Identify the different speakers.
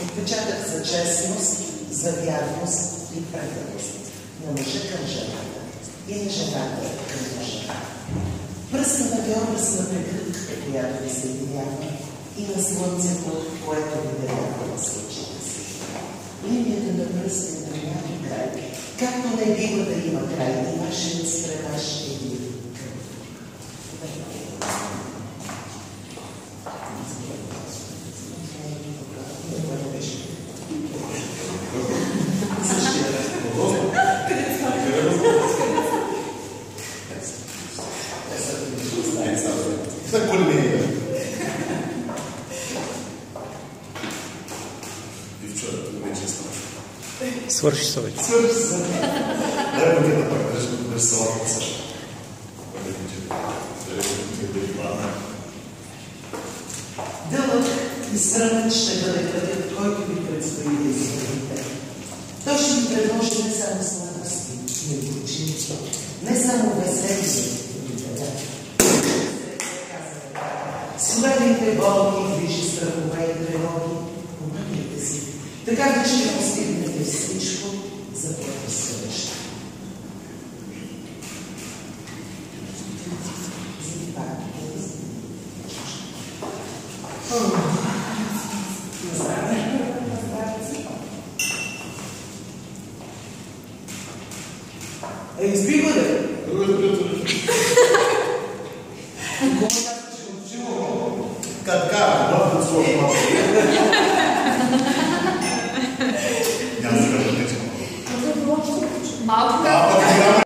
Speaker 1: Отпечатък за честност, за вярност и преданост на мъжа към жената и на жената към мъжа. Пръската е образ на прегръдката, която ви съединява, и на слънцето, което ви дарява на случите си. Линията на пръската няма край, както не бива да има край, и вашият стремеж е един.
Speaker 2: Свърши се вече.
Speaker 3: Дай го да пак без салата също.
Speaker 1: Дълъг и срамен ще бъде пътят, който ви предстои да изпълните. Той ще ви предложи не само сладости, но и ученици, не само веселие, но и деля. Славите болни, движи страхове и тревоги, помагайте си, така да ще постигнете всичко, за което съвеща. Изби го да!
Speaker 3: Така, много да